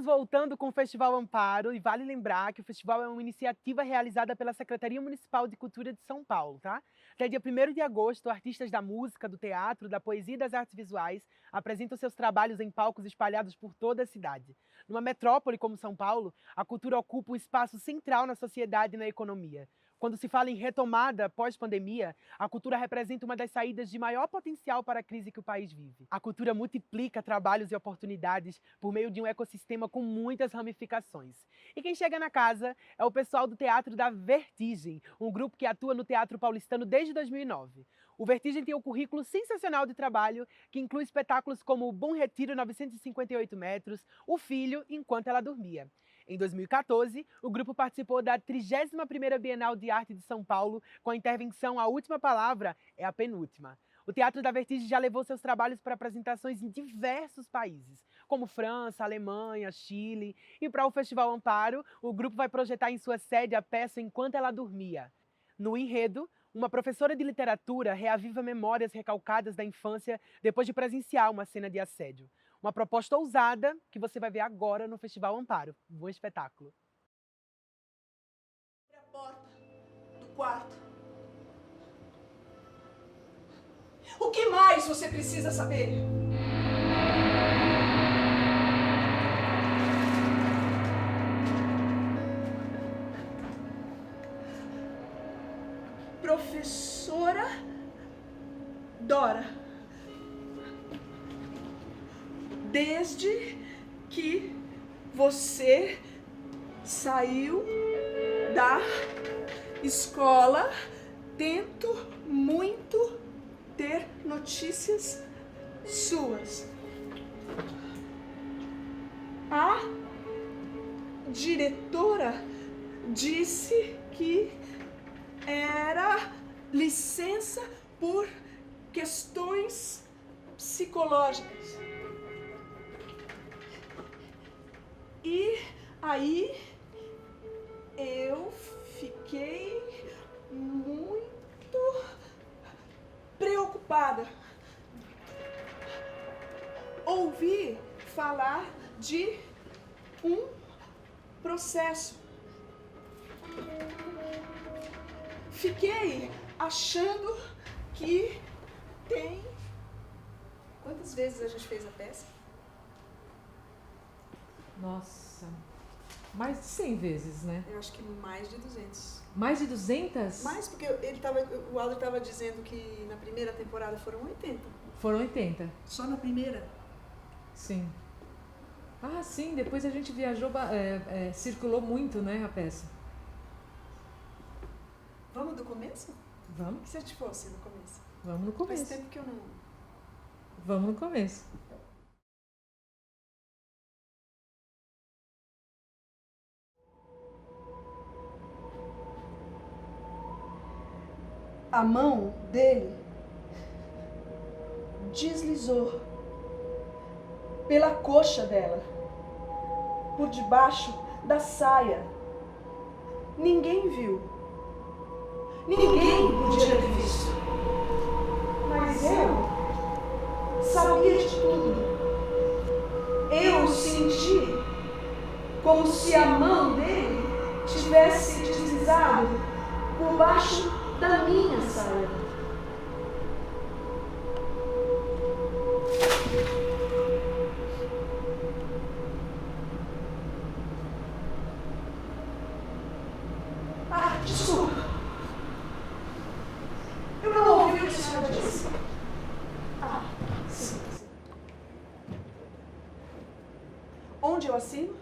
Estamos voltando com o Festival Amparo e vale lembrar que o festival é uma iniciativa realizada pela Secretaria Municipal de Cultura de São Paulo, tá? Até dia 1º de agosto, artistas da música, do teatro, da poesia e das artes visuais apresentam seus trabalhos em palcos espalhados por toda a cidade. Numa metrópole como São Paulo, a cultura ocupa um espaço central na sociedade e na economia. Quando se fala em retomada pós-pandemia, a cultura representa uma das saídas de maior potencial para a crise que o país vive. A cultura multiplica trabalhos e oportunidades por meio de um ecossistema com muitas ramificações. E quem chega na casa é o pessoal do Teatro da Vertigem, um grupo que atua no Teatro Paulistano desde 2009. O Vertigem tem um currículo sensacional de trabalho, que inclui espetáculos como o Bom Retiro 958 metros, O Filho, Enquanto Ela Dormia. Em 2014, o grupo participou da 31ª Bienal de Arte de São Paulo, com a intervenção A Última Palavra é a Penúltima. O Teatro da Vertigem já levou seus trabalhos para apresentações em diversos países, como França, Alemanha, Chile. E para o Festival Amparo, o grupo vai projetar em sua sede a peça Enquanto Ela Dormia. No enredo, uma professora de literatura reaviva memórias recalcadas da infância depois de presenciar uma cena de assédio. Uma proposta ousada que você vai ver agora no Festival Amparo. Bom espetáculo. Abre a porta do quarto. O que mais você precisa saber? Professora Dora. Desde que você saiu da escola, tento muito ter notícias suas. A diretora disse que era licença por questões psicológicas. E aí eu fiquei muito preocupada. Ouvi falar de um processo. Fiquei achando que tem... Quantas vezes a gente fez a peça? Nossa, mais de 100 vezes, né? Eu acho que mais de 200. Mais de 200? Mais, porque o Aldo estava dizendo que na primeira temporada foram 80. Foram 80. Só na primeira? Sim. Ah, sim, depois a gente viajou, circulou muito, né, a peça. Vamos do começo? Vamos? E se a gente fosse no começo? Vamos no começo. Faz tempo que eu não... Vamos no começo. A mão dele deslizou pela coxa dela, por debaixo da saia. Ninguém viu. Ninguém podia ter visto. Mas eu sabia de tudo. Eu senti como se a mão dele tivesse deslizado por baixo da minha saia. Ah, desculpa. Eu não ouvi o que a senhora disse. Ah, sim. Onde eu assino?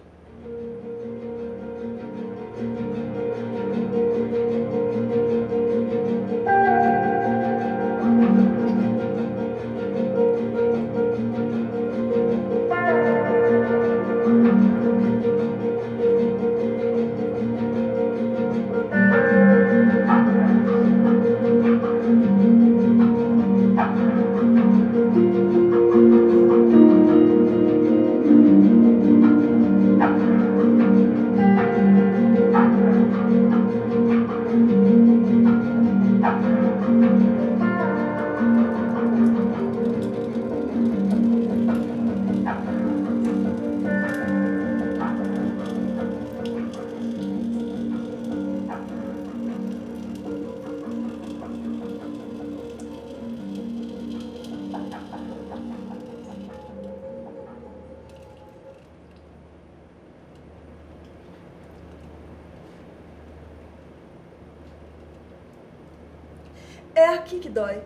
É aqui que dói.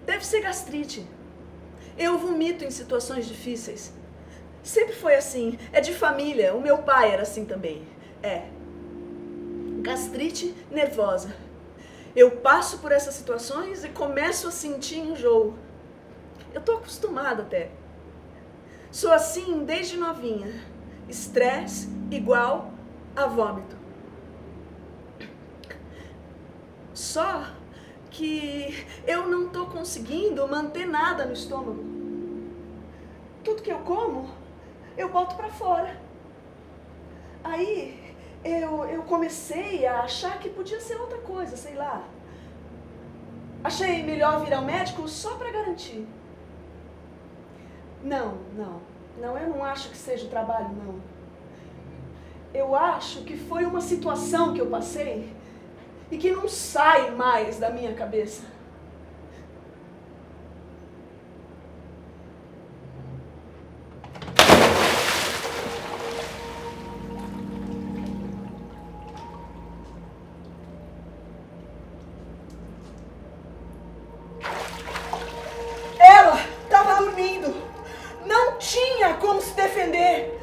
Deve ser gastrite. Eu vomito em situações difíceis. Sempre foi assim. É de família. O meu pai era assim também. É. Gastrite nervosa. Eu passo por essas situações e começo a sentir enjoo. Eu tô acostumada até. Sou assim desde novinha. Estresse igual a vômito. Só que eu não tô conseguindo manter nada no estômago. Tudo que eu como, eu boto pra fora. Aí eu comecei a achar que podia ser outra coisa, sei lá. Achei melhor virar um médico só pra garantir. Não, eu não acho que seja o trabalho, não. Eu acho que foi uma situação que eu passei e que não sai mais da minha cabeça. Ela estava dormindo. Não tinha como se defender.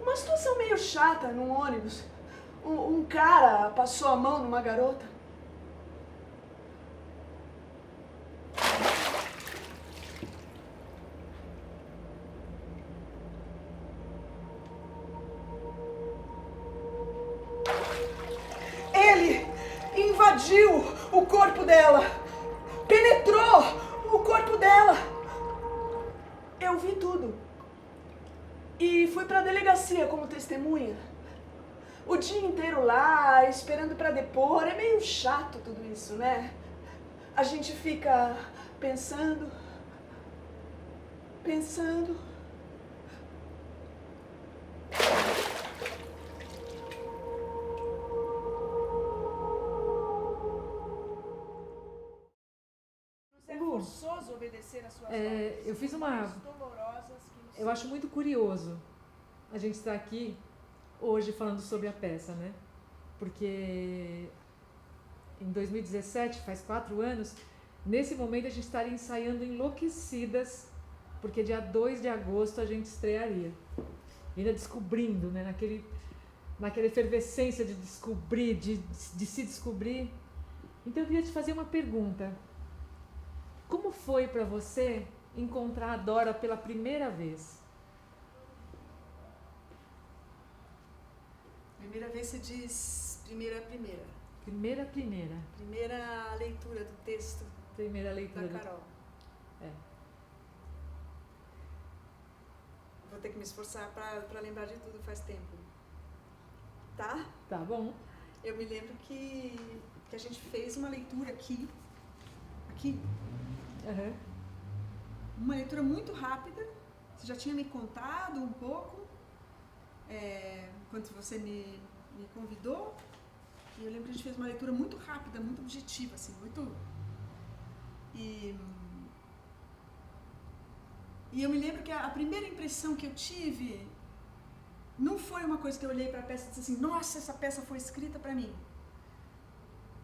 Uma situação meio chata num ônibus. Um cara passou a mão numa garota. Ele invadiu o corpo dela. Penetrou o corpo dela. Eu vi tudo. E fui pra delegacia como testemunha. O dia inteiro lá, esperando pra depor. É meio chato tudo isso, né? A gente fica pensando. É forçoso obedecer às suas ordens. Eu fiz uma... dolorosas que Eu acho muito curioso a gente estar aqui hoje falando sobre a peça, né? Porque em 2017, faz 4 anos, nesse momento a gente estaria ensaiando Enlouquecidas, porque dia 2 de agosto a gente estrearia. Ainda descobrindo, né? Naquela efervescência de descobrir, de se descobrir. Então eu queria te fazer uma pergunta. Como foi para você encontrar a Dora pela primeira vez? Primeira vez você diz primeira. Primeira. Primeira leitura do texto Primeira leitura. da Carol. É. Vou ter que me esforçar pra lembrar de tudo, faz tempo. Tá? Tá bom. Eu me lembro que a gente fez uma leitura aqui. Uhum. Uma leitura muito rápida. Você já tinha me contado um pouco. Quando você me convidou, e eu lembro que a gente fez uma leitura muito rápida, muito objetiva, assim, muito... E eu me lembro que a primeira impressão que eu tive não foi uma coisa que eu olhei para a peça e disse assim, nossa, essa peça foi escrita para mim.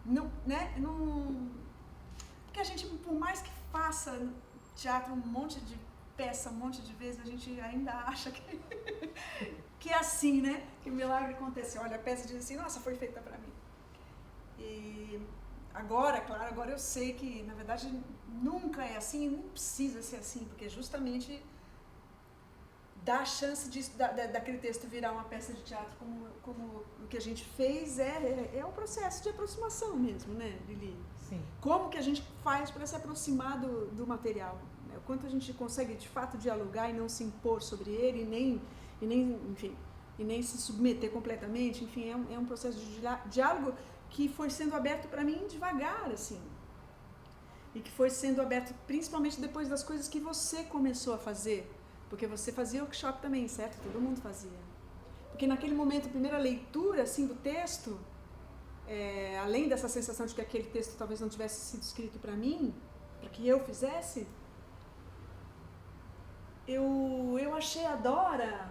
Não, né? Não... Porque a gente, por mais que faça teatro um monte de peça, um monte de vezes, a gente ainda acha que é assim, né? Que o milagre acontece. Olha, a peça diz assim, nossa, foi feita para mim. E agora, claro, agora eu sei que, na verdade, nunca é assim, não precisa ser assim, porque justamente dá a chance daquele texto virar uma peça de teatro como o que a gente fez é um processo de aproximação mesmo, né, Lili? Sim. Como que a gente faz para se aproximar do material? Né? O quanto a gente consegue, de fato, dialogar e não se impor sobre ele, e nem se submeter completamente, enfim, é um processo de diálogo que foi sendo aberto para mim devagar, assim, e que foi sendo aberto principalmente depois das coisas que você começou a fazer, porque você fazia workshop também, certo? Todo mundo fazia. Porque naquele momento, a primeira leitura, assim, do texto, além dessa sensação de que aquele texto talvez não tivesse sido escrito para mim, para que eu fizesse, eu achei a Dora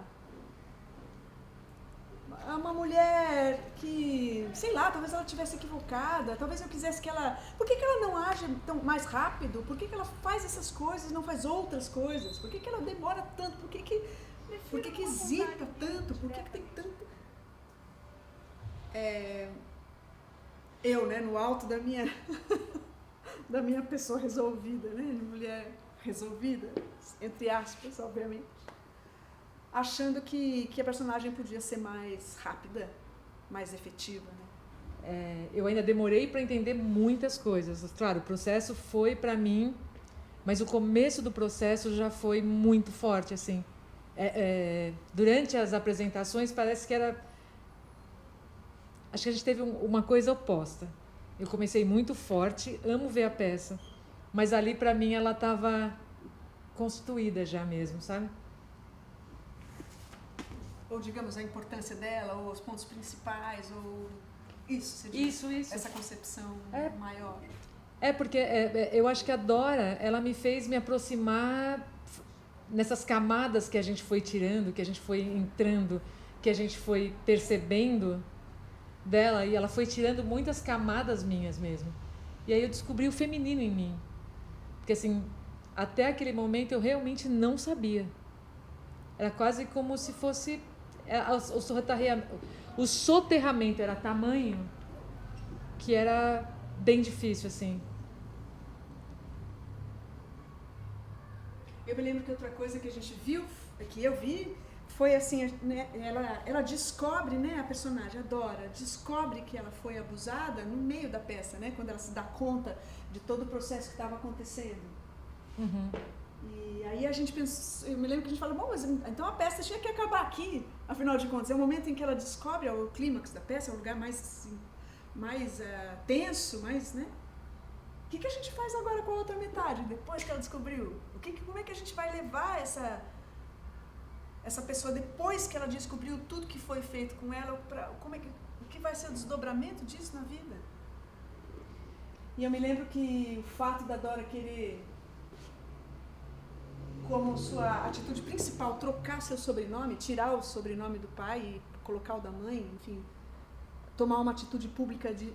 uma mulher que, sei lá, talvez ela estivesse equivocada, talvez eu quisesse que ela... Por que ela não age tão mais rápido? Por que ela faz essas coisas e não faz outras coisas? Por que ela demora tanto? Por que hesita tanto? Por que tem tanto... Eu, né, no alto da minha pessoa resolvida, né, mulher resolvida, entre aspas, obviamente, achando que a personagem podia ser mais rápida, mais efetiva, né? Eu ainda demorei para entender muitas coisas. Claro, o processo foi para mim, mas o começo do processo já foi muito forte, assim. Durante as apresentações parece que era... Acho que a gente teve uma coisa oposta. Eu comecei muito forte, amo ver a peça, mas ali para mim ela estava constituída já mesmo, sabe? Ou digamos a importância dela, ou os pontos principais, ou isso, você diz, isso. Essa concepção maior. Porque eu acho que a Dora, ela me fez me aproximar nessas camadas que a gente foi tirando, que a gente foi entrando, que a gente foi percebendo dela, e ela foi tirando muitas camadas minhas mesmo. E aí eu descobri o feminino em mim. Porque assim, até aquele momento eu realmente não sabia. Era quase como se fosse... O soterramento era tamanho que era bem difícil, assim. Eu me lembro que outra coisa que a gente viu, que eu vi, foi assim, né, ela descobre, né, a personagem, a Dora, descobre que ela foi abusada no meio da peça, né, quando ela se dá conta de todo o processo que estava acontecendo. Uhum. E aí a gente pensou, eu me lembro que a gente falou, bom, mas então a peça tinha que acabar aqui, afinal de contas. É o momento em que ela descobre, o clímax da peça, é o lugar mais, assim, mais tenso, mais, né? O que a gente faz agora com a outra metade, depois que ela descobriu? Como é que a gente vai levar essa pessoa, depois que ela descobriu tudo que foi feito com ela, o que vai ser o desdobramento disso na vida? E eu me lembro que o fato da Dora querer, como sua atitude principal, trocar seu sobrenome, tirar o sobrenome do pai e colocar o da mãe, enfim, tomar uma atitude pública de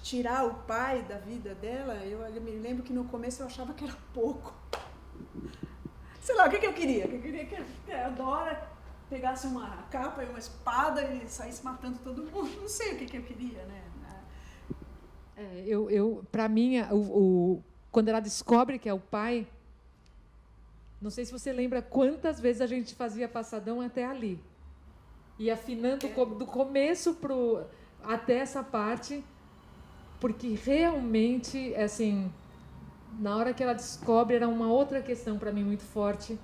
tirar o pai da vida dela, eu me lembro que no começo eu achava que era pouco. Sei lá, o que eu queria? Eu queria que a Dora pegasse uma capa e uma espada e saísse matando todo mundo. Não sei o que eu queria, né? Para mim, quando ela descobre que é o pai, não sei se você lembra quantas vezes a gente fazia passadão até ali. E afinando do começo até essa parte, porque realmente, assim, na hora que ela descobre, era uma outra questão para mim muito forte.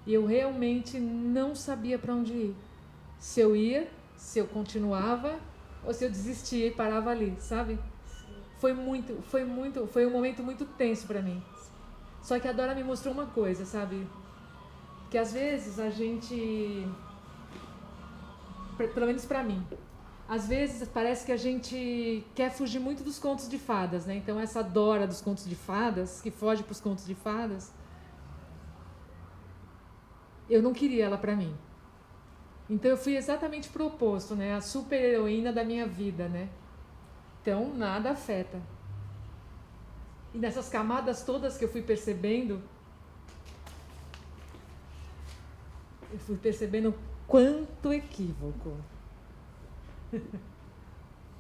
E eu realmente não sabia para onde ir. Se eu ia, se eu continuava, ou se eu desistia e parava ali, sabe? Foi um momento muito tenso para mim. Só que a Dora me mostrou uma coisa, sabe? Que às vezes a gente, pelo menos para mim, às vezes parece que a gente quer fugir muito dos contos de fadas, né? Então essa Dora dos contos de fadas, que foge para os contos de fadas, eu não queria ela para mim. Então eu fui exatamente pro oposto, né? A super heroína da minha vida, né? Então nada afeta. E nessas camadas todas que eu fui percebendo quanto equívoco.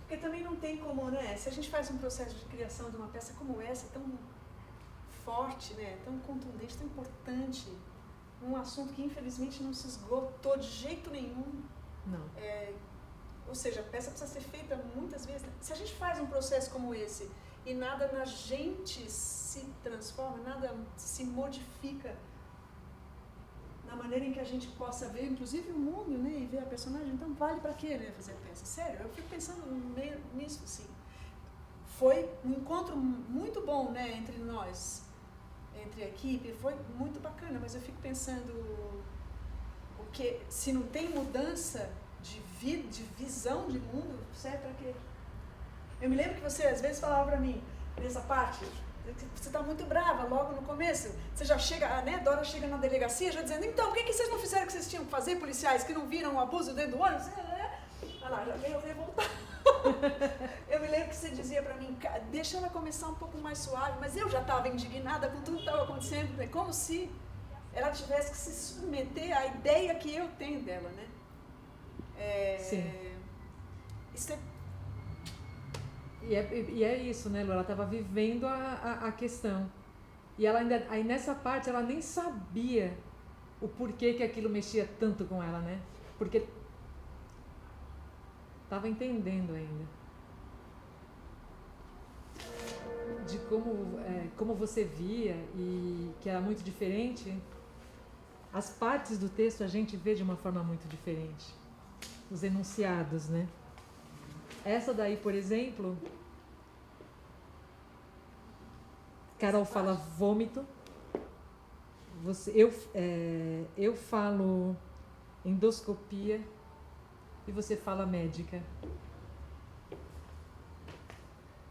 Porque também não tem como, né? Se a gente faz um processo de criação de uma peça como essa, tão forte, né? Tão contundente, tão importante, um assunto que infelizmente não se esgotou de jeito nenhum. Não. Ou seja, a peça precisa ser feita muitas vezes. Se a gente faz um processo como esse e nada na gente se transforma, nada se modifica na maneira em que a gente possa ver, inclusive o mundo, né, e ver a personagem, então vale para quê, né, fazer a peça? Sério, eu fico pensando nisso, assim. Foi um encontro muito bom, né, entre nós, entre a equipe, foi muito bacana, mas eu fico pensando o que, se não tem mudança de visão de mundo, serve para quê? Eu me lembro que você às vezes falava para mim, nessa parte, Você está muito brava logo no começo. Você já chega, né? Dora chega na delegacia já dizendo, então, por que vocês não fizeram o que vocês tinham que fazer, policiais, que não viram o abuso dentro do ônibus? Olha lá, já veio revoltar. Eu me lembro que você dizia para mim, deixa ela começar um pouco mais suave, mas eu já estava indignada com tudo que estava acontecendo, é como se ela tivesse que se submeter à ideia que eu tenho dela, né? Sim. Isso é... E é isso, né, Lu? Ela estava vivendo a questão. E ela ainda, aí nessa parte ela nem sabia o porquê que aquilo mexia tanto com ela, né? Porque estava entendendo ainda. De como você via e que era muito diferente. As partes do texto a gente vê de uma forma muito diferente. Os enunciados, né? Essa daí, por exemplo, Carol fala vômito, eu falo endoscopia e você fala médica.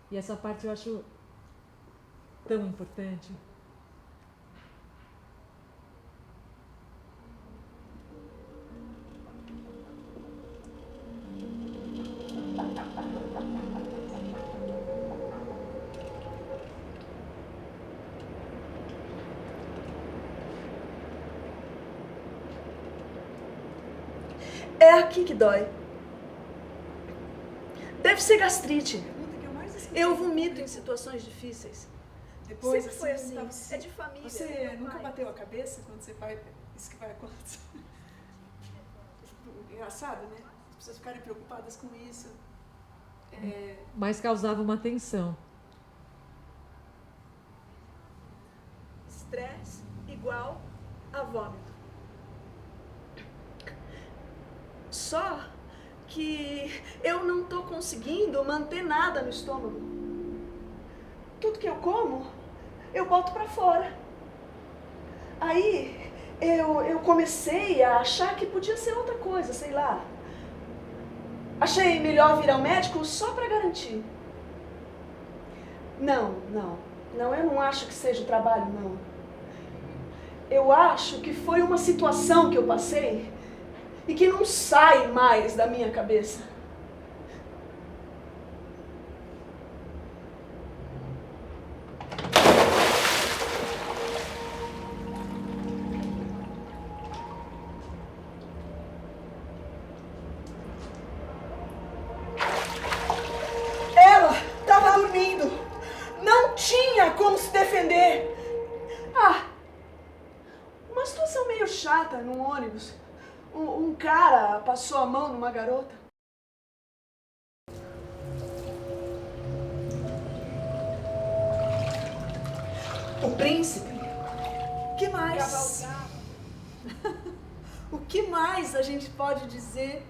E essa parte eu acho tão importante. É aqui que dói. Deve ser gastrite. Eu vomito em situações difíceis. Depois, Sempre foi assim, assim. É de família. Você nunca bateu a cabeça quando você vai... Isso que vai acontecer. Engraçado, né? As pessoas ficarem preocupadas com isso. Mas causava uma tensão. Estresse igual a vômito. Só que eu não estou conseguindo manter nada no estômago. Tudo que eu como, eu boto para fora. Aí eu comecei a achar que podia ser outra coisa, sei lá. Achei melhor vir ao médico só para garantir. Não, eu não acho que seja o trabalho, não. Eu acho que foi uma situação que eu passei e que não sai mais da minha cabeça. Ela estava dormindo. Não tinha como se defender. Uma situação meio chata no ônibus. Um cara passou a mão numa garota. O príncipe? O que mais? O que mais a gente pode dizer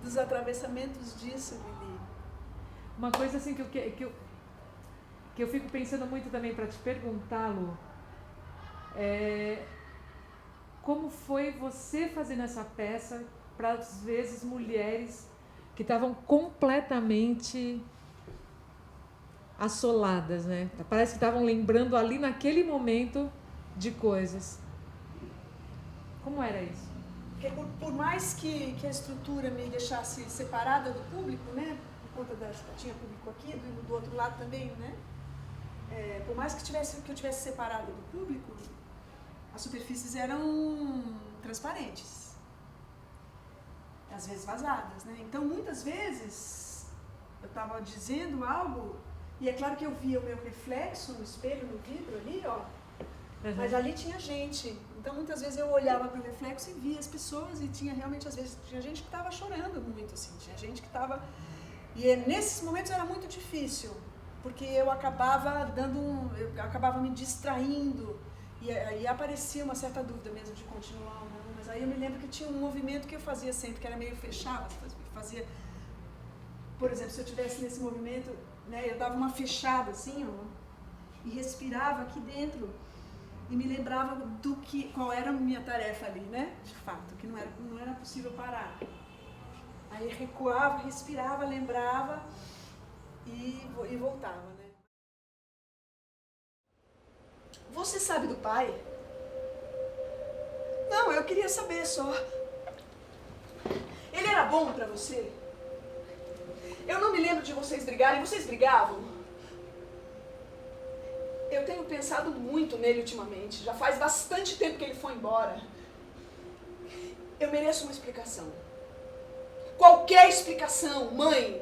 dos atravessamentos disso, Lili? Uma coisa assim que eu fico pensando muito também para te perguntar, Lu, como foi você fazendo essa peça para, às vezes, mulheres que estavam completamente assoladas, né? Parece que estavam lembrando ali naquele momento de coisas. Como era isso? Porque por mais que a estrutura me deixasse separada do público, né? Por conta tinha público aqui, do outro lado também, né? Por mais que eu tivesse separado do público, as superfícies eram transparentes, às vezes vazadas, né? Então, muitas vezes, eu estava dizendo algo, e é claro que eu via o meu reflexo no espelho, no vidro ali, ó, mas ali tinha gente. Então, muitas vezes eu olhava para o reflexo e via as pessoas, e tinha realmente, às vezes, tinha gente que estava chorando muito, assim, tinha gente que estava... E nesses momentos era muito difícil, porque eu acabava me distraindo, e aí aparecia uma certa dúvida mesmo de continuar ou não, mas aí eu me lembro que tinha um movimento que eu fazia sempre, que era meio fechado, por exemplo, se eu estivesse nesse movimento, né, eu dava uma fechada assim, ó, e respirava aqui dentro, e me lembrava qual era a minha tarefa ali, né, de fato, que não era possível parar. Aí recuava, respirava, lembrava e voltava, né. Você sabe do pai? Não, eu queria saber só. Ele era bom pra você? Eu não me lembro de vocês brigarem. Vocês brigavam? Eu tenho pensado muito nele ultimamente. Já faz bastante tempo que ele foi embora. Eu mereço uma explicação. Qualquer explicação, mãe.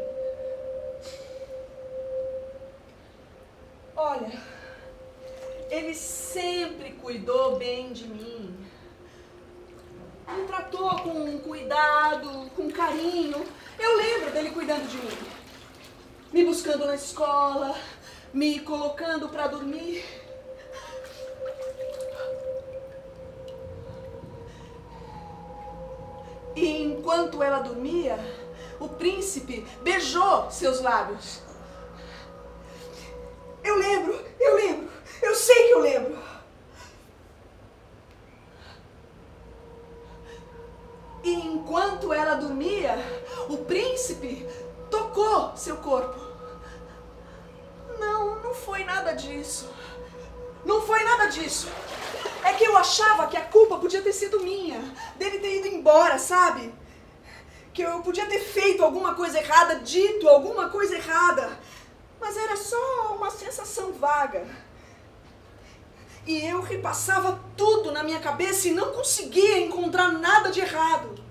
Olha, ele sempre cuidou bem de mim. Me tratou com cuidado, com carinho. Eu lembro dele cuidando de mim. Me buscando na escola, me colocando para dormir. E enquanto ela dormia, o príncipe beijou seus lábios. Eu lembro, eu sei que eu lembro. E enquanto ela dormia, o príncipe tocou seu corpo. Não foi nada disso. Não foi nada disso. É que eu achava que a culpa podia ter sido minha, dele ter ido embora, sabe? Que eu podia ter feito alguma coisa errada, dito alguma coisa errada. Mas era só uma sensação vaga. E eu repassava tudo na minha cabeça e não conseguia encontrar nada de errado.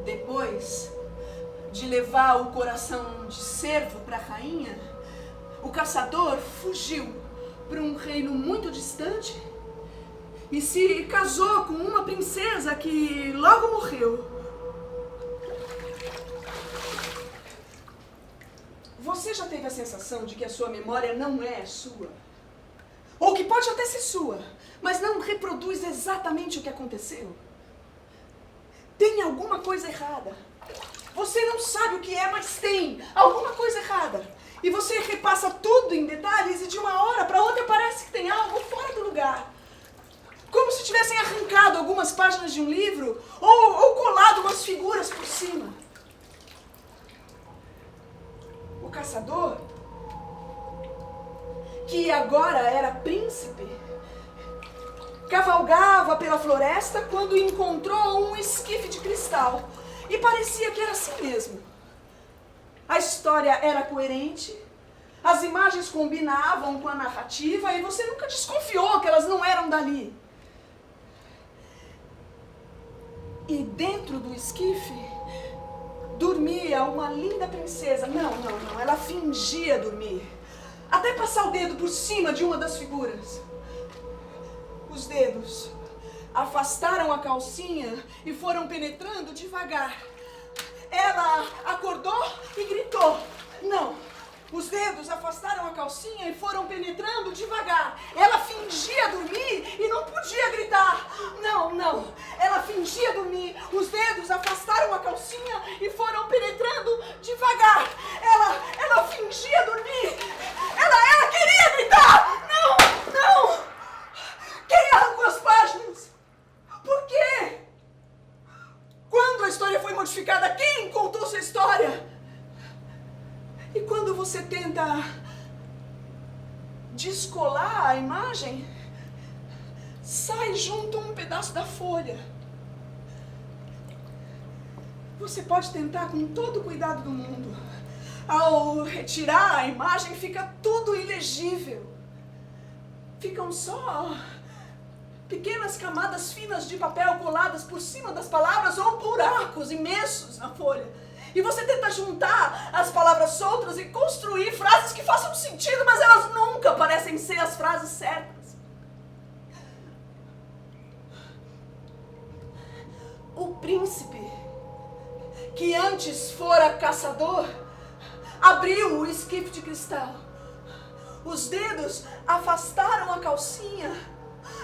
Depois de levar o coração de cervo para a rainha, o caçador fugiu para um reino muito distante e se casou com uma princesa que logo morreu. Você já teve a sensação de que a sua memória não é sua? Ou que pode até ser sua, mas não reproduz exatamente o que aconteceu? Tem alguma coisa errada. Você não sabe o que é, mas tem alguma coisa errada. E você repassa tudo em detalhes e de uma hora para outra parece que tem algo fora do lugar. Como se tivessem arrancado algumas páginas de um livro ou colado umas figuras por cima. O caçador, que agora era príncipe, cavalgava pela floresta quando encontrou um esquife de cristal. E parecia que era assim mesmo. A história era coerente, as imagens combinavam com a narrativa e você nunca desconfiou que elas não eram dali. E dentro do esquife dormia uma linda princesa. Não, ela fingia dormir. Até passar o dedo por cima de uma das figuras. Os dedos afastaram a calcinha e foram penetrando devagar. Ela acordou e gritou. Não, os dedos afastaram a calcinha e foram penetrando devagar. Ela fingia dormir e não podia gritar. Não, ela fingia dormir. Os dedos afastaram a calcinha e foram penetrando devagar. Ela fingia dormir. Ela queria gritar. Não. Quem arrancou as páginas? Por quê? Quando a história foi modificada, quem contou sua história? E quando você tenta descolar a imagem, sai junto um pedaço da folha. Você pode tentar com todo o cuidado do mundo. Ao retirar a imagem, fica tudo ilegível. Ficam só pequenas camadas finas de papel coladas por cima das palavras ou buracos imensos na folha. E você tenta juntar as palavras soltas e construir frases que façam sentido, mas elas nunca parecem ser as frases certas. O príncipe, que antes fora caçador, abriu o esquife de cristal. Os dedos afastaram a calcinha.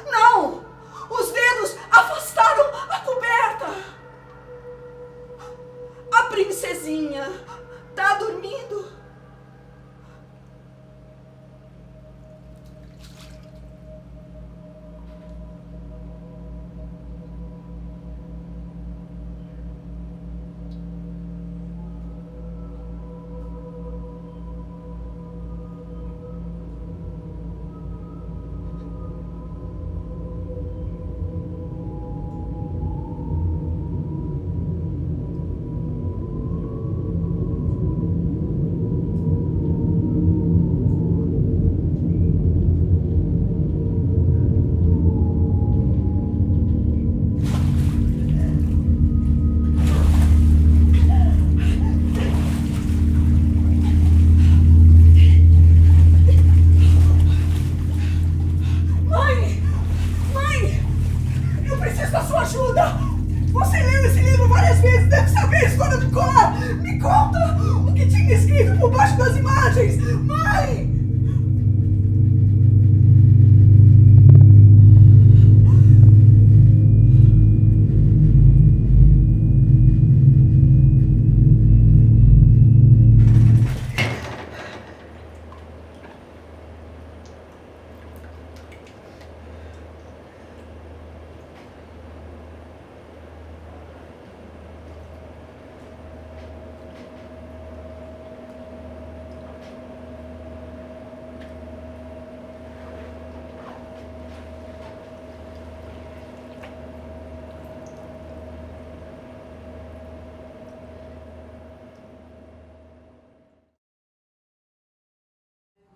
Não! Os dedos afastaram a coberta. A princesinha tá dormindo.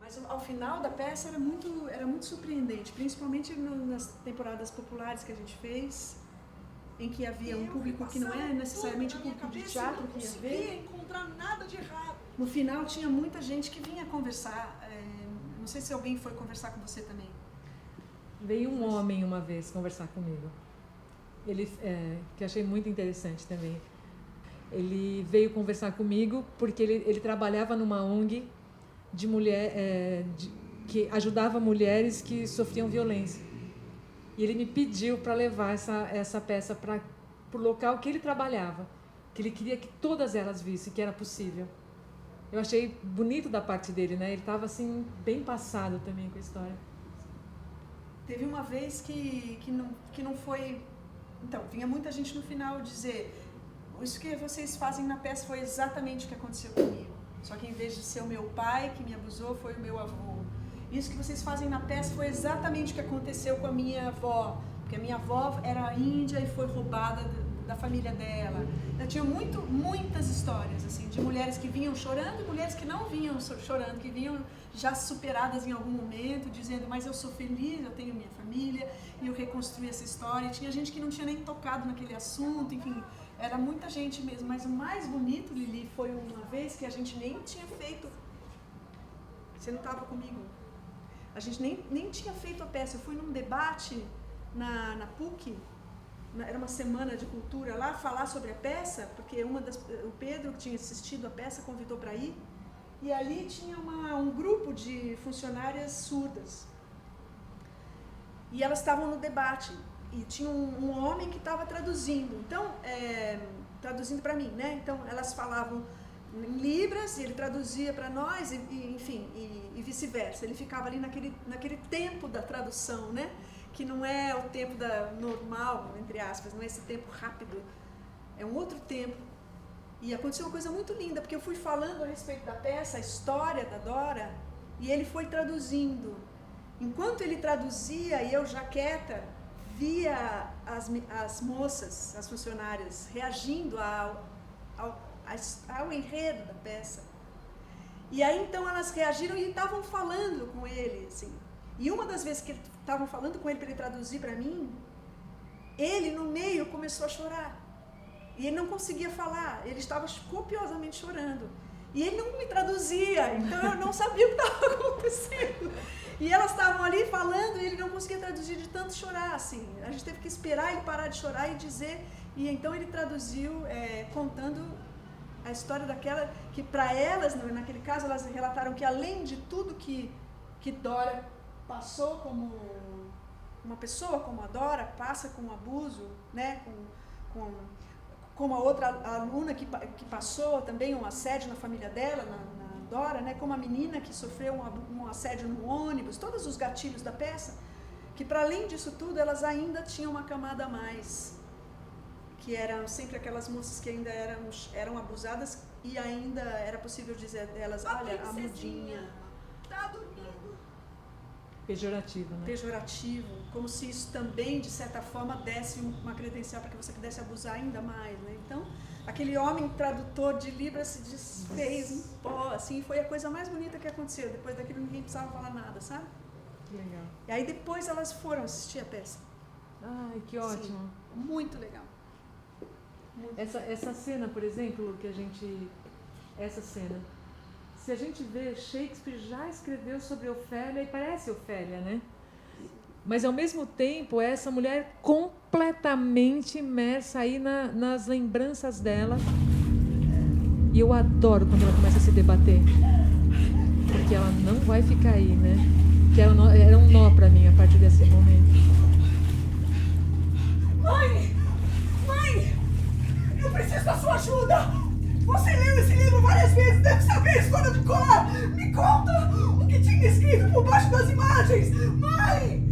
Mas ao final da peça era muito surpreendente, principalmente nas temporadas populares que a gente fez, em que havia um público que não é necessariamente um público de teatro que ia ver. Não conseguia encontrar nada de errado. No final tinha muita gente que vinha conversar. Não sei se alguém foi conversar com você também. Veio um homem uma vez conversar comigo. Ele, que achei muito interessante também. Ele veio conversar comigo porque ele trabalhava numa ONG de mulher, que ajudava mulheres que sofriam violência. E ele me pediu para levar essa peça para o local que ele trabalhava, que ele queria que todas elas vissem que era possível. Eu achei bonito da parte dele, né? Ele estava assim bem passado também com a história. Teve uma vez que não foi... Então, vinha muita gente no final dizer: isso que vocês fazem na peça foi exatamente o que aconteceu comigo. Só que em vez de ser o meu pai que me abusou, foi o meu avô. Isso que vocês fazem na peça foi exatamente o que aconteceu com a minha avó. Porque a minha avó era índia e foi roubada da família dela. Eu tinha muitas histórias assim, de mulheres que vinham chorando e mulheres que não vinham chorando, que vinham já superadas em algum momento, dizendo: mas eu sou feliz, eu tenho minha família, e eu reconstruí essa história. E tinha gente que não tinha nem tocado naquele assunto, enfim... Era muita gente mesmo, mas o mais bonito, Lili, foi uma vez que a gente nem tinha feito... Você não estava comigo? A gente nem tinha feito a peça. Eu fui num debate na PUC, era uma semana de cultura lá, falar sobre a peça, porque o Pedro, que tinha assistido a peça, convidou para ir, e ali tinha um grupo de funcionárias surdas. E elas estavam no debate. E tinha um homem que estava traduzindo, então, traduzindo para mim, né? Então, elas falavam em libras e ele traduzia para nós, enfim, e vice-versa. Ele ficava ali naquele tempo da tradução, né? Que não é o tempo normal, entre aspas, não é esse tempo rápido, é um outro tempo. E aconteceu uma coisa muito linda, porque eu fui falando a respeito da peça, a história da Dora, e ele foi traduzindo. Enquanto ele traduzia, e eu já quieta, via as moças, as funcionárias, reagindo ao enredo da peça. E aí então elas reagiram e estavam falando com ele, assim. E uma das vezes que estavam falando com ele para ele traduzir para mim, ele no meio começou a chorar. E ele não conseguia falar, ele estava copiosamente chorando. E ele não me traduzia, então eu não sabia o que estava acontecendo. E elas estavam ali falando e ele não conseguia traduzir de tanto chorar, assim. A gente teve que esperar ele parar de chorar e dizer... E então ele traduziu, contando a história daquela... Que para elas, naquele caso, elas relataram que além de tudo que Dora passou como... Uma pessoa como a Dora passa com abuso, né? Como a outra aluna que passou também um assédio na família dela, na Dora, né, como a menina que sofreu um assédio no ônibus, todos os gatilhos da peça, que para além disso tudo, elas ainda tinham uma camada a mais, que eram sempre aquelas moças que ainda eram abusadas e ainda era possível dizer delas: olha, a mudinha. Tá dormindo. Pejorativo, né? Pejorativo, como se isso também, de certa forma, desse uma credencial para que você pudesse abusar ainda mais, né? Então, aquele homem tradutor de Libras se desfez em pó, assim, foi a coisa mais bonita que aconteceu. Depois daquilo ninguém precisava falar nada, sabe? Que legal. E aí depois elas foram assistir a peça. Ai, que ótimo. Sim, muito legal. Muito Essa cena, por exemplo, essa cena, se a gente vê, Shakespeare já escreveu sobre Ofélia e parece Ofélia, né? Mas, ao mesmo tempo, essa mulher completamente imersa aí nas lembranças dela. E eu adoro quando ela começa a se debater. Porque ela não vai ficar aí, né? Que era um nó pra mim a partir desse momento. Mãe! Mãe! Eu preciso da sua ajuda! Você leu esse livro várias vezes, deve saber a história de cor! Me conta o que tinha escrito por baixo das imagens! Mãe!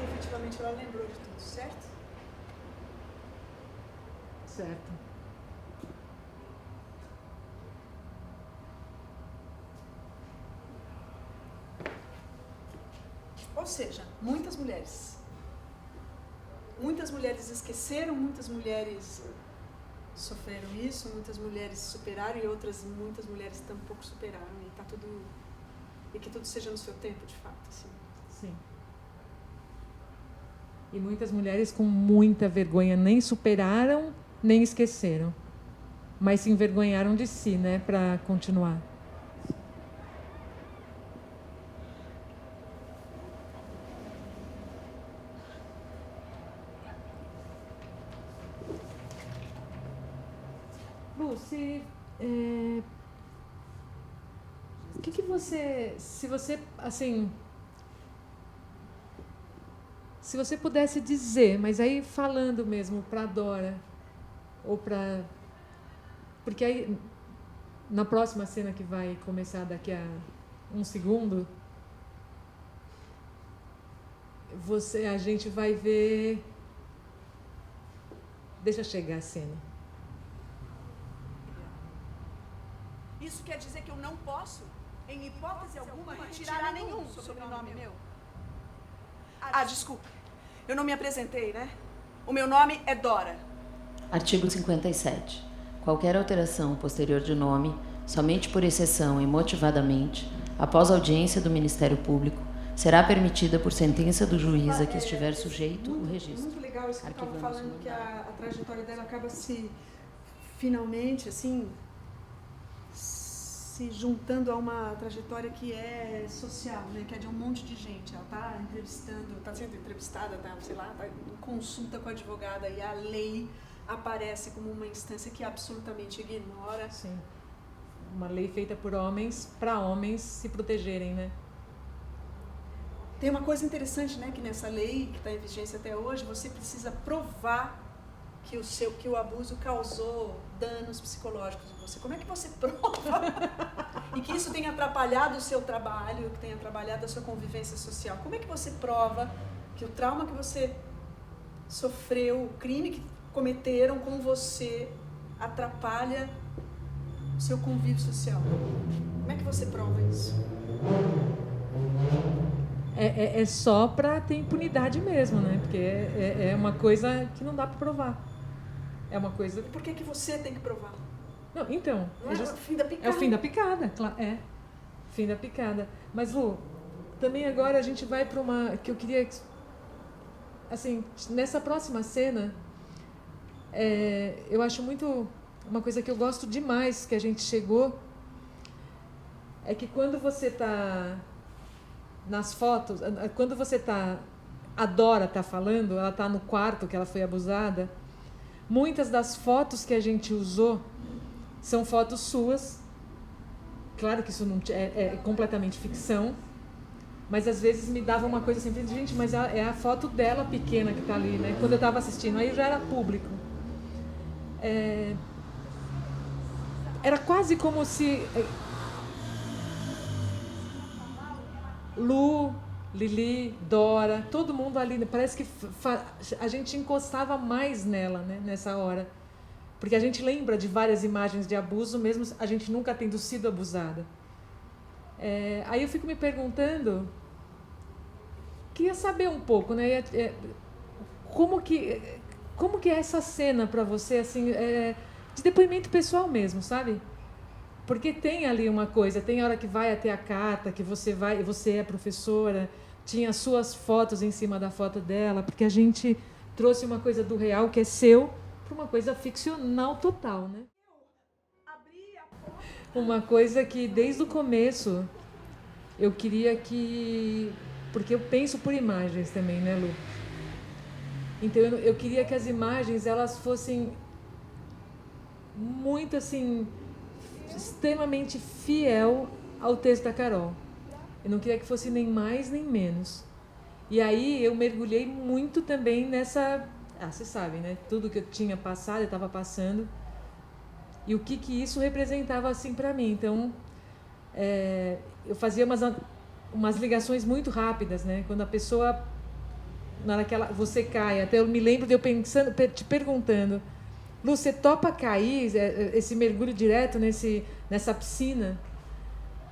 Efetivamente ela lembrou de tudo, certo? Certo. Ou seja, muitas mulheres. Muitas mulheres esqueceram, muitas mulheres sofreram isso, muitas mulheres superaram e muitas mulheres tampouco superaram. E que tudo seja no seu tempo, de fato. Assim. Sim. E muitas mulheres com muita vergonha nem superaram, nem esqueceram. Mas se envergonharam de si, né, para continuar. Lu, se você, assim, se você pudesse dizer, mas aí falando mesmo para a Dora, ou para... Porque aí, na próxima cena que vai começar daqui a um segundo, a gente vai ver... Deixa chegar a cena. Isso quer dizer que eu não posso, em hipótese alguma, retirar nenhum sobrenome meu? Ah, desculpe. Eu não me apresentei, né? O meu nome é Dora. Artigo 57. Qualquer alteração posterior de nome, somente por exceção e motivadamente, após audiência do Ministério Público, será permitida por sentença do juiz a que estiver sujeito o registro. Muito legal isso que eu estava falando, que a trajetória dela acaba finalmente, assim, se juntando a uma trajetória que é social, né? Que é de um monte de gente. Ela está sendo entrevistada, está em consulta com a advogada e a lei aparece como uma instância que absolutamente ignora. Sim. Uma lei feita por homens, para homens se protegerem, né? Tem uma coisa interessante, né? Que nessa lei, que está em vigência até hoje, você precisa provar que o abuso causou danos psicológicos em você. Como é que você prova? E que isso tenha atrapalhado o seu trabalho, que tenha atrapalhado a sua convivência social. Como é que você prova que o trauma que você sofreu, o crime que cometeram com você atrapalha o seu convívio social? Como é que você prova isso? É só para ter impunidade mesmo, né? Porque é uma coisa que não dá para provar. É uma coisa... E por que você tem que provar? Não, então... Não é o fim da picada. É o fim da picada, claro. É. Fim da picada. Mas, Lu, também agora a gente vai para uma... Que eu queria... Assim, nessa próxima cena, eu acho muito... Uma coisa que eu gosto demais que a gente chegou é que quando você está... Nas fotos, quando você está... A Dora está falando, ela está no quarto que ela foi abusada. Muitas das fotos que a gente usou são fotos suas. Claro que isso não é completamente ficção, mas às vezes me dava uma coisa assim, gente, mas é a foto dela pequena que está ali, né? Quando eu estava assistindo, aí já era público. Era quase como se Lu, Lili, Dora, todo mundo ali, parece que a gente encostava mais nela, né, nessa hora. Porque a gente lembra de várias imagens de abuso, mesmo a gente nunca tendo sido abusada. Aí eu fico me perguntando, queria saber um pouco, né, como que é essa cena para você, assim, de depoimento pessoal mesmo, sabe? Porque tem ali uma coisa, tem a hora que vai até a carta, que você é professora, tinha suas fotos em cima da foto dela, porque a gente trouxe uma coisa do real, que é seu, para uma coisa ficcional total, né? Uma coisa que, desde o começo, eu queria que... Porque eu penso por imagens também, né, Lu? Então, eu queria que as imagens, elas fossem muito, assim... extremamente fiel ao texto da Carol. Eu não queria que fosse nem mais nem menos. E aí eu mergulhei muito também nessa... vocês sabem, né? Tudo que eu tinha passado, eu estava passando. E o que isso representava assim para mim. Então, eu fazia umas ligações muito rápidas, né? Quando a pessoa... Na hora que você cai, até eu me lembro de eu pensando, te perguntando, Lu, você topa cair, esse mergulho direto nessa piscina?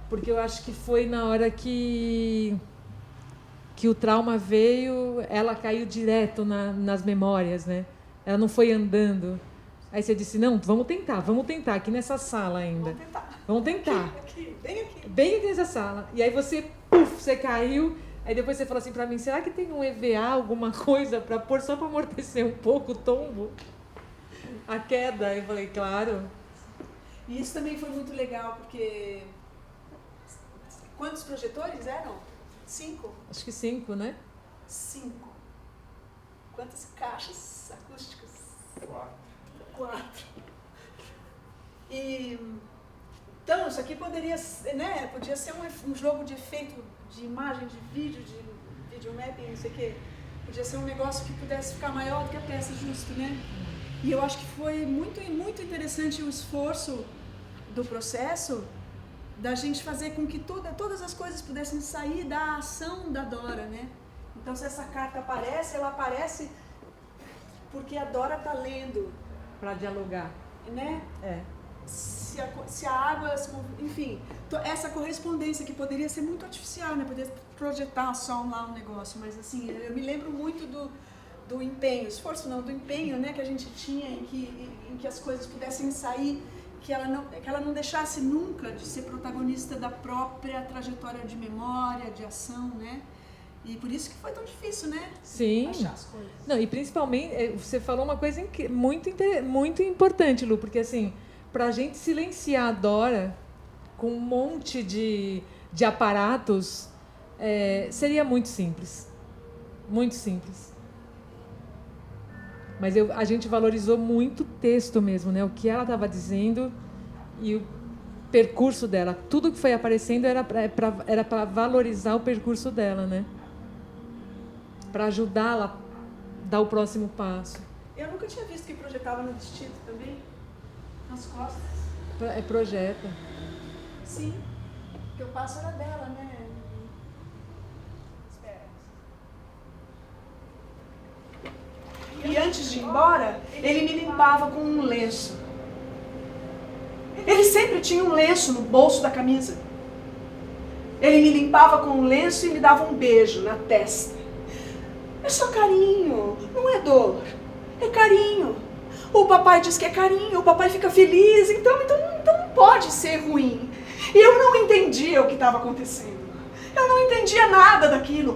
Porque eu acho que foi na hora que que o trauma veio, ela caiu direto nas memórias, né? Ela não foi andando. Aí você disse, não, vamos tentar, aqui nessa sala ainda. Vamos tentar. Aqui, bem aqui. Bem aqui nessa sala. E aí você, você caiu. Aí depois você falou assim pra mim, será que tem um EVA, alguma coisa pra pôr só pra amortecer um pouco o tombo? A queda. Eu falei, claro. E isso também foi muito legal, porque... Quantos projetores eram? 5? Acho que 5, né? 5. Quantas caixas acústicas? 4. E... Então, isso aqui poderia ser, né? Podia ser um jogo de efeito de imagem, de vídeo, de videomapping, não sei o quê. Podia ser um negócio que pudesse ficar maior do que a peça, justo, né? E eu acho que foi muito, muito interessante o esforço do processo da gente fazer com que todas as coisas pudessem sair da ação da Dora, né? Então, se essa carta aparece, ela aparece porque a Dora está lendo. Para dialogar. Né? É. Se a água, enfim, essa correspondência que poderia ser muito artificial, né? Poderia projetar só lá um negócio, mas assim, eu me lembro muito do empenho, esforço não, do empenho, né, que a gente tinha em que as coisas pudessem sair, que ela não deixasse nunca de ser protagonista da própria trajetória de memória, de ação, né? E por isso que foi tão difícil, né? Sim. Achar as coisas. Não, e principalmente, você falou uma coisa muito importante, Lu, porque assim, pra gente silenciar a Dora com um monte de aparatos, seria muito simples. Muito simples. Mas a gente valorizou muito o texto mesmo, né? O que ela estava dizendo e o percurso dela. Tudo que foi aparecendo era para valorizar o percurso dela, né? Para ajudá-la a dar o próximo passo. Eu nunca tinha visto que projetava no vestido também, nas costas. Projeta. Sim, porque o passo era dela, né? Espera. E antes de ir embora, ele me limpava com um lenço. Ele sempre tinha um lenço no bolso da camisa. Ele me limpava com um lenço e me dava um beijo na testa. É só carinho, não é dor, é carinho. O papai diz que é carinho, o papai fica feliz, então não pode ser ruim. E eu não entendia o que estava acontecendo. Eu não entendia nada daquilo.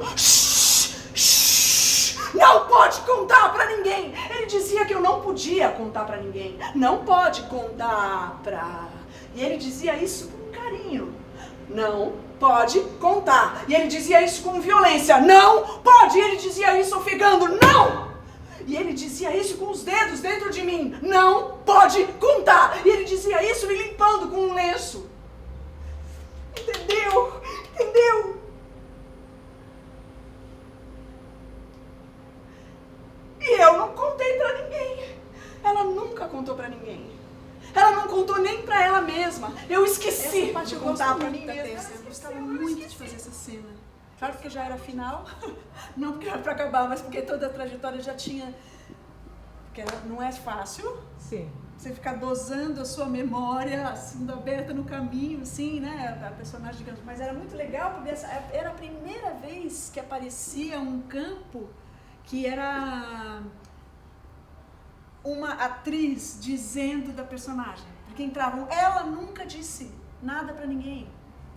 Não pode contar pra ninguém. Ele dizia que eu não podia contar pra ninguém. Não pode contar pra... E ele dizia isso com carinho. Não pode contar. E ele dizia isso com violência. Não pode. E ele dizia isso ofegando. Não! E ele dizia isso com os dedos dentro de mim. Não pode contar. E ele dizia isso me limpando com um lenço. Entendeu? Entendeu? E eu não contei pra ninguém. Ela nunca contou pra ninguém. Ela não contou nem pra ela mesma. Eu esqueci de contar pra mim mesma. Eu gostava muito de fazer essa cena. Claro que já era final. Não porque era pra acabar, mas porque toda a trajetória já tinha... Porque não é fácil. Sim. Você ficar dosando a sua memória, sendo aberta no caminho, assim, né? A personagem, digamos. Mas era muito legal, porque era a primeira vez que aparecia um campo que era uma atriz dizendo da personagem. Porque entravam, ela nunca disse nada pra ninguém.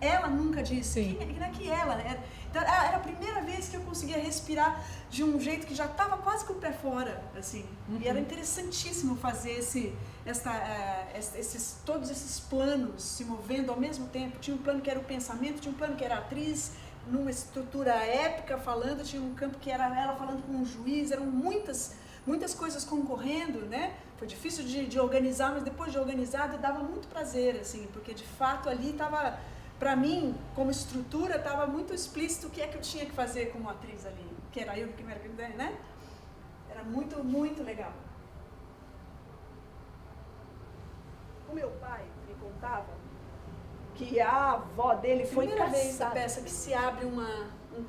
Ela nunca disse. Não é que ela, né? Então, era a primeira vez que eu conseguia respirar de um jeito que já estava quase com o pé fora, assim. Uhum. E era interessantíssimo fazer todos esses planos se movendo ao mesmo tempo. Tinha um plano que era o pensamento, tinha um plano que era a atriz, numa estrutura épica falando, tinha um campo que era ela falando com um juiz, eram muitas coisas concorrendo, né? Foi difícil de organizar, mas depois de organizado dava muito prazer, assim, porque de fato ali estava, para mim, como estrutura, estava muito explícito o que é que eu tinha que fazer como atriz ali, que era eu, que não era, né? Era muito, muito legal. O meu pai me contava que a avó dele foi primeira vez da peça que se abre um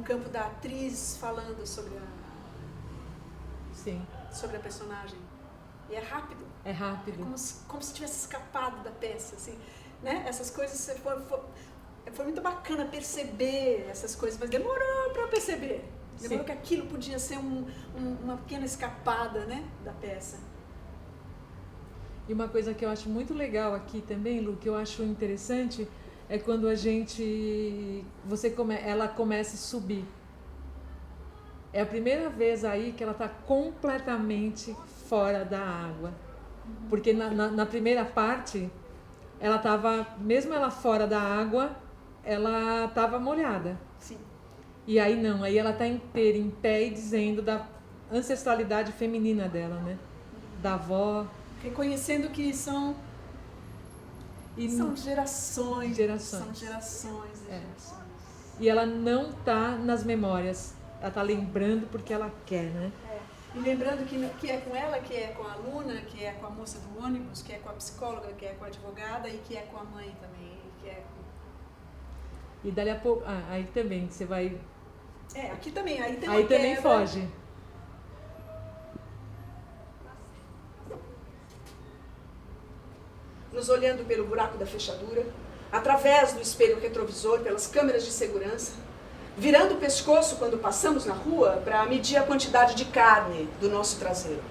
campo da atriz falando sobre a personagem. E é rápido. É rápido. É como se tivesse escapado da peça, assim, né? Essas coisas foi muito bacana perceber essas coisas, mas demorou para eu perceber. Demorou Sim. que aquilo podia ser uma pequena escapada, né, da peça. E uma coisa que eu acho muito legal aqui também, Lu, que eu acho interessante, é quando ela começa a subir. É a primeira vez aí que ela está completamente fora da água. Porque na primeira parte, ela estava, mesmo ela fora da água, ela estava molhada. Sim. E aí não, aí ela está inteira, em pé e dizendo da ancestralidade feminina dela, né? Da avó. Reconhecendo que são gerações. Gerações. São gerações e gerações. E ela não está nas memórias. Ela está lembrando porque ela quer, né? E lembrando que é com ela, que é com a aluna, que é com a moça do ônibus, que é com a psicóloga, que é com a advogada e que é com a mãe também. Que é com... E dali a pouco. Aí também você vai. Aqui também. Aí tem Aí uma também queda. foge. Nos olhando pelo buraco da fechadura, através do espelho retrovisor, pelas câmeras de segurança, virando o pescoço quando passamos na rua para medir a quantidade de carne do nosso traseiro,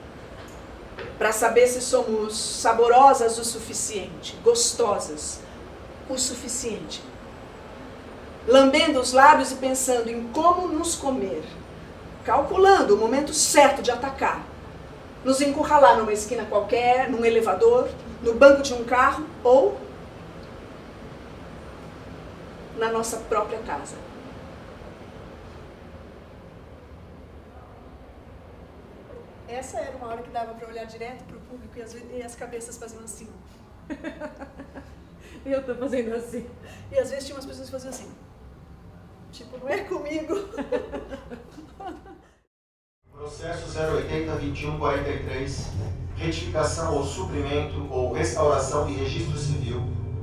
para saber se somos saborosas o suficiente, gostosas o suficiente, lambendo os lábios e pensando em como nos comer, calculando o momento certo de atacar, nos encurralar numa esquina qualquer, num elevador, no banco de um carro ou na nossa própria casa. Essa era uma hora que dava para olhar direto para o público e as cabeças faziam assim. Eu tô fazendo assim. E às vezes tinha umas pessoas que faziam assim. Tipo, não é comigo. Processo 080-2143, retificação ou suprimento ou restauração de registro civil,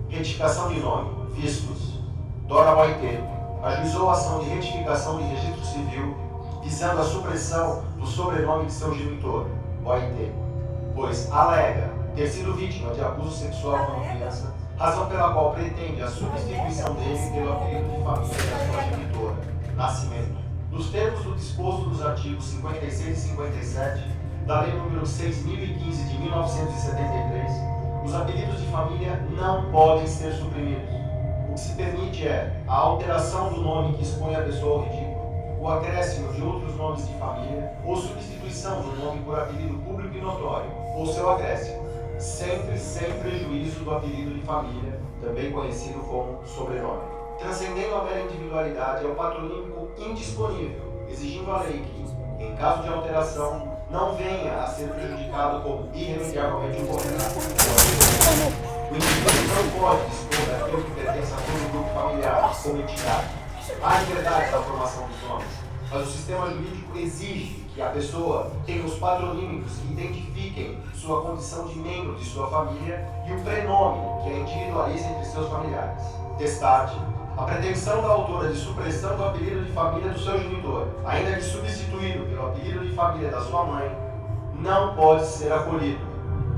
retificação de nome, vistos. Dora Boité ajuizou a ação de retificação de registro civil visando a supressão do sobrenome de seu genitor, Boité, pois alega ter sido vítima de abuso sexual quando criança, razão pela qual pretende a substituição dele pelo apelido de família da sua genitora, Nascimento. Nos termos do disposto dos artigos 56 e 57 da Lei nº 6.015 de 1973, os apelidos de família não podem ser suprimidos. O que se permite é a alteração do nome que expõe a pessoa ao ridículo, o acréscimo de outros nomes de família ou substituição do nome por apelido público e notório, ou seu acréscimo, sempre sem prejuízo do apelido de família, também conhecido como sobrenome. Transcendendo a mera individualidade, é o patronímico indisponível, exigindo a lei que, em caso de alteração, não venha a ser prejudicado como irremediavelmente ocorrerá. O indivíduo não pode dispor daquilo que pertence a todo o grupo familiar, como entidade. Há liberdade da formação dos nomes, mas o sistema jurídico exige que a pessoa tenha os patronímicos que identifiquem sua condição de membro de sua família e o prenome que a individualiza entre seus familiares. Destaque: a pretensão da autora de supressão do apelido de família do seu genitor, ainda que substituído pelo apelido de família da sua mãe, não pode ser acolhido.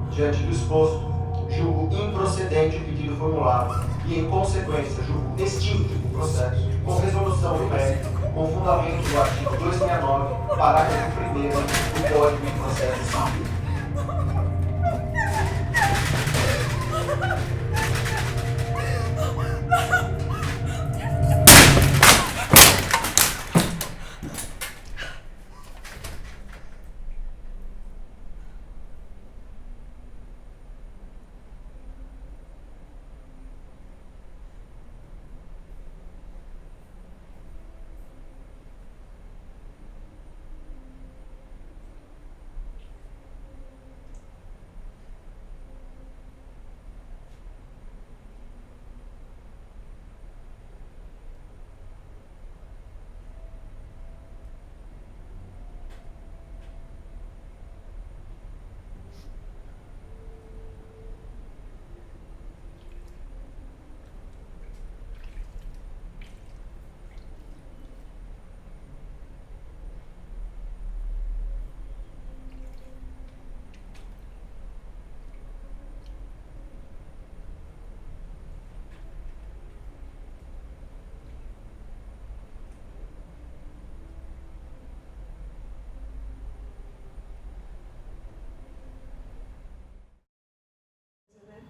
Diante do exposto, julgo improcedente o pedido formulado e, em consequência, julgo extinto o processo, com resolução do mérito, com fundamento do artigo 269, parágrafo 1º do Código de Processo Civil.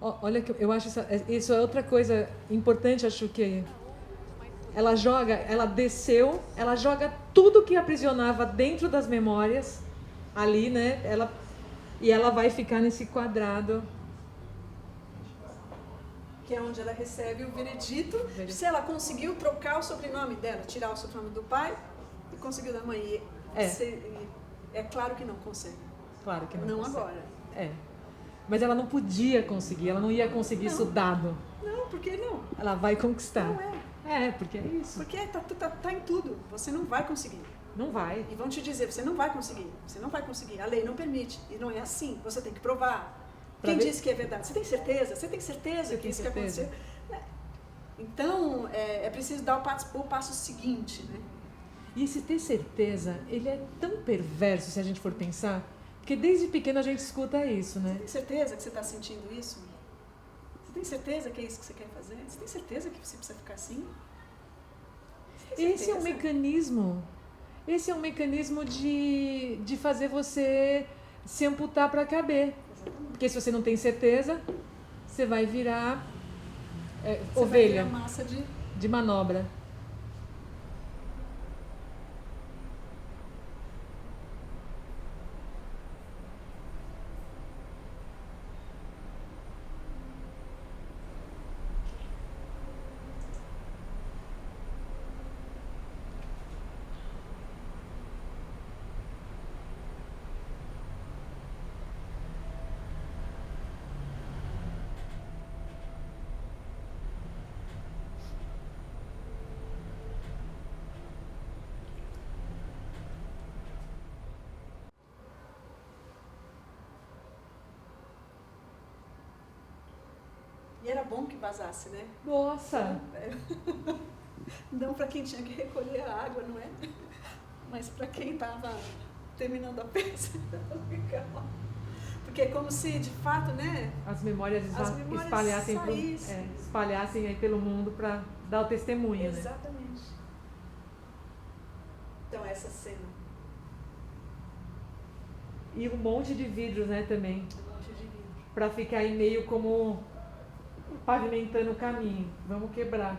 Olha, que eu acho isso é outra coisa importante, acho que ela desceu, ela joga tudo que aprisionava dentro das memórias ali, né? E ela vai ficar nesse quadrado. Que é onde ela recebe o veredito, se ela conseguiu trocar o sobrenome dela, tirar o sobrenome do pai e conseguiu da mãe. É claro que não consegue. Claro que não. Não consegue. agora. Mas ela não podia conseguir, ela não ia conseguir isso dado. Não, por que não? Ela vai conquistar. Não é. Porque é isso. Porque tá em tudo. Você não vai conseguir. Não vai. E vão te dizer, você não vai conseguir. Você não vai conseguir. A lei não permite. E não é assim. Você tem que provar. Quem disse que é verdade? Você tem certeza? Você tem certeza que isso que aconteceu? Então, é preciso dar o passo seguinte, né? E esse ter certeza, ele é tão perverso, se a gente for pensar, porque desde pequeno a gente escuta isso, né? Você tem certeza que você está sentindo isso? Você tem certeza que é isso que você quer fazer? Você tem certeza que você precisa ficar assim? Esse é um mecanismo de fazer você se amputar para caber. Porque se você não tem certeza, você vai virar ovelha, vai virar massa de manobra. E era bom que vazasse, né? Nossa! Não para quem tinha que recolher a água, não é? Mas para quem estava terminando a peça, era legal. Porque é como se, de fato, né? As memórias espalhassem aí pelo mundo para dar o testemunho, Exatamente. Né? Então, essa cena. E um monte de vidros, né, também. Um monte de vidro. Para ficar aí meio como pavimentando o caminho. Vamos quebrar.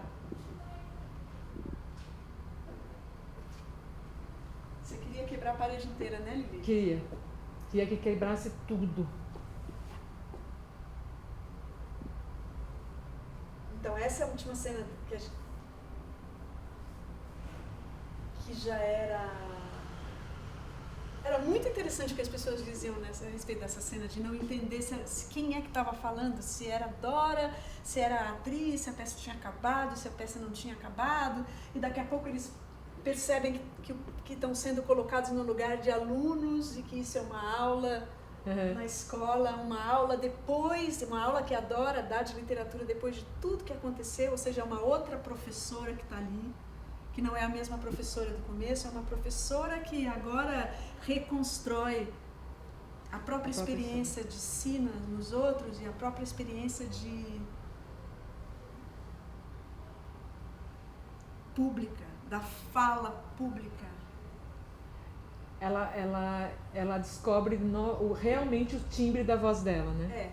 Você queria quebrar a parede inteira, né, Lili? Queria que quebrasse tudo. Então, essa é a última cena que já era muito interessante o que as pessoas diziam a respeito dessa cena, de não entender quem é que estava falando, se era Dora, se era a atriz, se a peça tinha acabado, se a peça não tinha acabado, e daqui a pouco eles percebem que estão sendo colocados no lugar de alunos e que isso é uma aula na escola, uma aula que a Dora dá de literatura depois de tudo que aconteceu, ou seja, uma outra professora que está ali, que não é a mesma professora do começo, é uma professora que agora reconstrói a própria experiência de si nos outros e a própria experiência de pública, da fala pública. Ela descobre realmente o timbre da voz dela, né?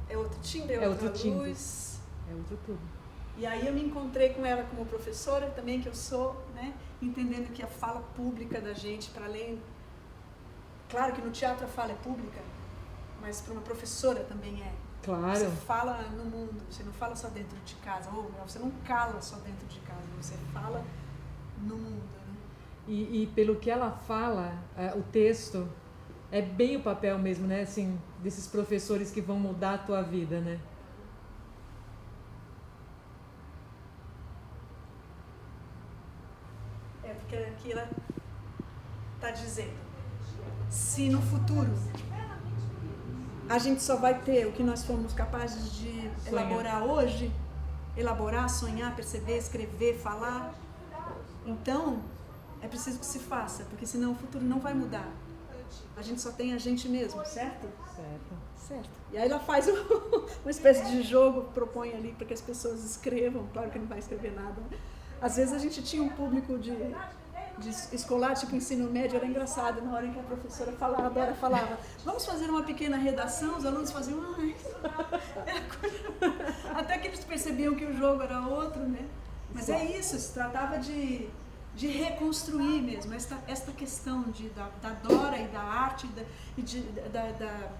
É outro timbre, é outra luz. É outro tudo. E aí eu me encontrei com ela como professora também, que eu sou, né? Entendendo que a fala pública da gente, para além... Claro que no teatro a fala é pública, mas para uma professora também é. Claro. Você fala no mundo, você não fala só dentro de casa, ou você não cala só dentro de casa, você fala no mundo, né? E pelo que ela fala, o texto é bem o papel mesmo, né? Assim, desses professores que vão mudar a tua vida, né? Porque aqui ela está dizendo, se no futuro a gente só vai ter o que nós fomos capazes de elaborar hoje, sonhar, perceber, escrever, falar, então é preciso que se faça, porque senão o futuro não vai mudar. A gente só tem a gente mesmo, certo? Certo. E aí ela faz uma espécie de jogo, propõe ali para que as pessoas escrevam, claro que não vai escrever nada. Às vezes a gente tinha um público de escolar, tipo ensino médio, era engraçado. Na hora em que a professora falava, a Dora falava, vamos fazer uma pequena redação, os alunos faziam, até que eles percebiam que o jogo era outro, né? Mas é isso, se tratava de reconstruir mesmo, esta questão da Dora e da arte,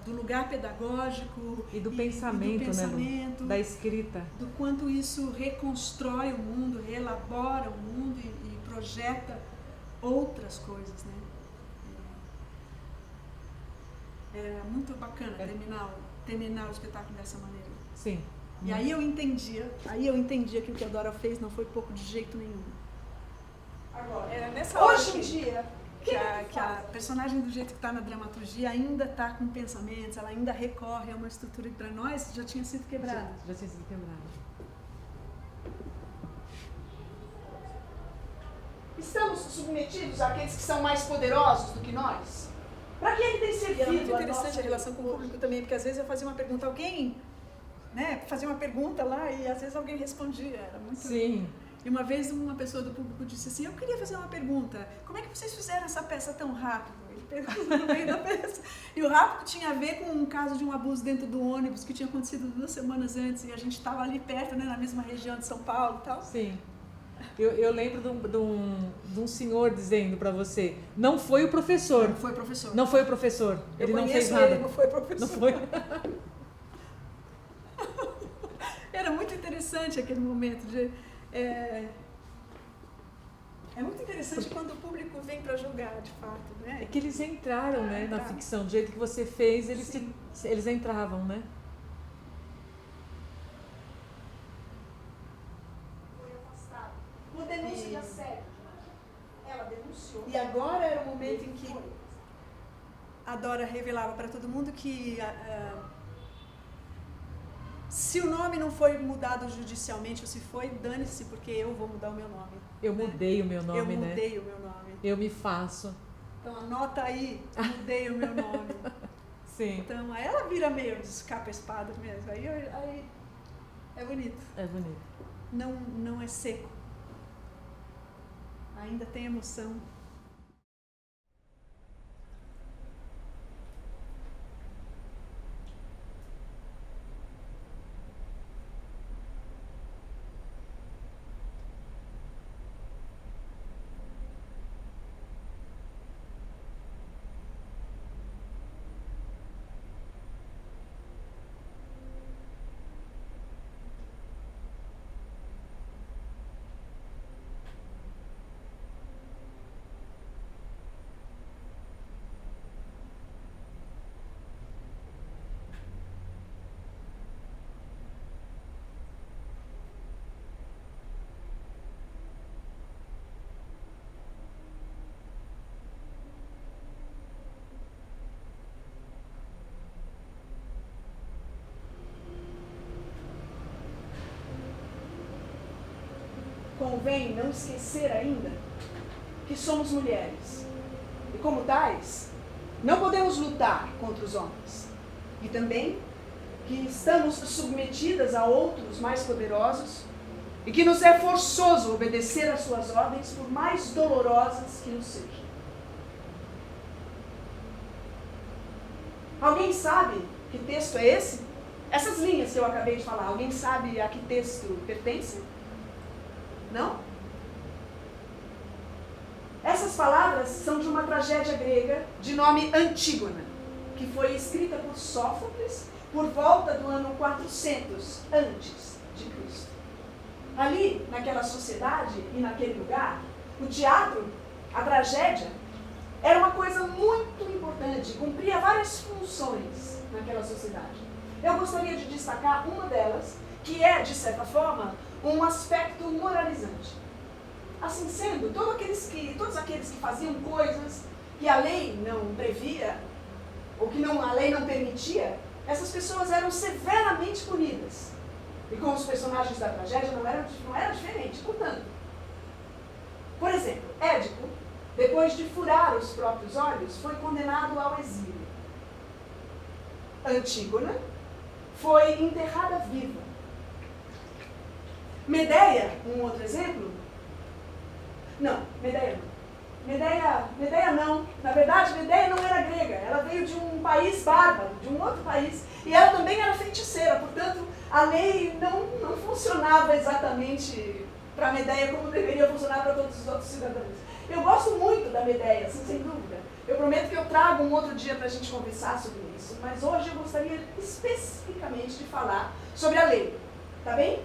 do lugar pedagógico e do pensamento, né, da escrita. Do quanto isso reconstrói o mundo, reelabora o mundo e projeta outras coisas, né? É muito bacana terminar o espetáculo dessa maneira. Sim. E aí eu entendia que o que a Dora fez não foi pouco de jeito nenhum. Agora, Nessa hora hoje em dia, que a personagem do jeito que está na dramaturgia ainda está com pensamentos, ela ainda recorre a uma estrutura que para nós já tinha sido quebrada. Já tinha sido quebrada. estamos submetidos àqueles que são mais poderosos do que nós? Para que ele tem servido? E era muito a interessante nossa a relação com o público também, porque às vezes eu fazia uma pergunta a alguém, né, fazia uma pergunta lá e às vezes alguém respondia, era muito... Sim. E uma vez uma pessoa do público disse assim, eu queria fazer uma pergunta, como é que vocês fizeram essa peça tão rápido? Ele perguntou no meio da peça. E o rápido tinha a ver com um caso de um abuso dentro do ônibus que tinha acontecido 2 semanas antes e a gente estava ali perto, né, na mesma região de São Paulo e tal. Sim. Eu lembro de um senhor dizendo para você, não foi o professor. Não foi o professor. Não foi o professor. Ele não fez nada. Ele, não foi o professor. Não foi. Era muito interessante aquele momento de... É muito interessante quando o público vem para julgar, de fato, né? É que eles entraram, né, na ficção. Do jeito que você fez, eles entravam, né? Foi afastado. Uma denúncia de assédio. Ela denunciou. E agora era o momento em que a Dora revelava para todo mundo que se o nome não foi mudado judicialmente ou se foi, dane-se, porque eu vou mudar o meu nome. Eu mudei o meu nome, né? Eu mudei o meu nome. Eu me faço. Então anota aí, mudei o meu nome. Sim. Então aí ela vira meio de capa espada mesmo. Aí é bonito. É bonito. Não é seco. Ainda tem emoção. Convém não esquecer ainda que somos mulheres e, como tais, não podemos lutar contra os homens. E também que estamos submetidas a outros mais poderosos e que nos é forçoso obedecer às suas ordens, por mais dolorosas que nos sejam. Alguém sabe que texto é esse? Essas linhas que eu acabei de falar, alguém sabe a que texto pertence? Não? Essas palavras são de uma tragédia grega de nome Antígona, que foi escrita por Sófocles por volta do ano 400 antes de Cristo. Ali, naquela sociedade e naquele lugar, o teatro, a tragédia, era uma coisa muito importante, cumpria várias funções naquela sociedade. Eu gostaria de destacar uma delas, que é, de certa forma, um aspecto moralizante. Assim sendo, todos aqueles que faziam coisas que a lei não previa, ou que a lei não permitia, essas pessoas eram severamente punidas. E com os personagens da tragédia não era diferente. Portanto, por exemplo, Édipo, depois de furar os próprios olhos, foi condenado ao exílio. Antígona foi enterrada viva. Medeia, um outro exemplo? Não, Medeia não. Medeia não. Na verdade, Medeia não era grega. Ela veio de um país bárbaro, de um outro país. E ela também era feiticeira, portanto, a lei não funcionava exatamente para Medeia como deveria funcionar para todos os outros cidadãos. Eu gosto muito da Medeia, assim, sem dúvida. Eu prometo que eu trago um outro dia para a gente conversar sobre isso. Mas hoje eu gostaria especificamente de falar sobre a lei. Tá bem?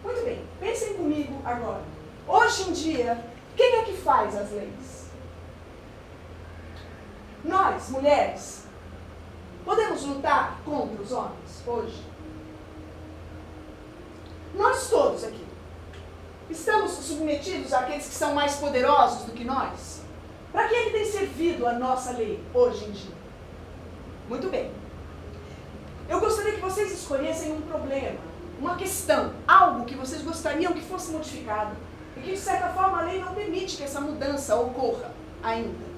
Muito bem. Pensem comigo agora. Hoje em dia, quem é que faz as leis? Nós, mulheres, podemos lutar contra os homens hoje? Nós todos aqui estamos submetidos àqueles que são mais poderosos do que nós? Para que é que tem servido a nossa lei hoje em dia? Muito bem. Eu gostaria que vocês escolhessem um problema, uma questão, algo que vocês gostariam que fosse modificado e que, de certa forma, a lei não permite que essa mudança ocorra ainda.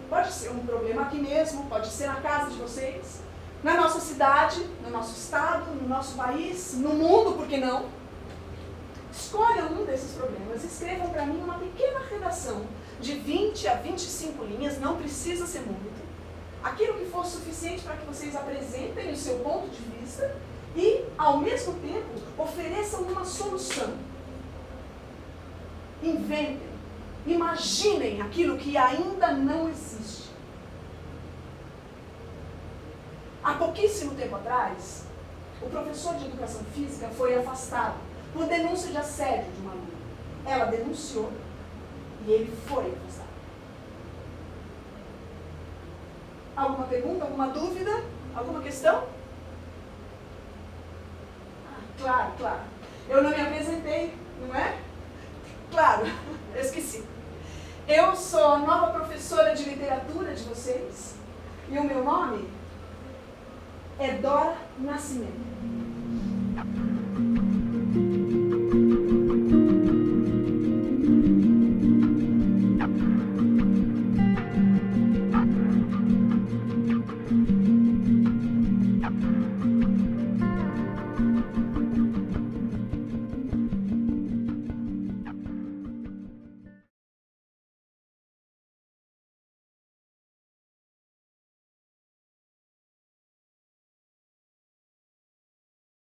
Pode ser um problema aqui mesmo, pode ser na casa de vocês, na nossa cidade, no nosso estado, no nosso país, no mundo, por que não? Escolham um desses problemas e escrevam para mim uma pequena redação de 20 a 25 linhas, não precisa ser muito. Aquilo que for suficiente para que vocês apresentem o seu ponto de vista e, ao mesmo tempo, ofereçam uma solução. Inventem. Imaginem aquilo que ainda não existe. Há pouquíssimo tempo atrás, o professor de educação física foi afastado por denúncia de assédio de uma aluna. Ela denunciou e ele foi afastado. Alguma pergunta, alguma dúvida? Alguma questão? Claro. Eu não me apresentei, não é? Claro, eu esqueci. Eu sou a nova professora de literatura de vocês e o meu nome é Dora Nascimento.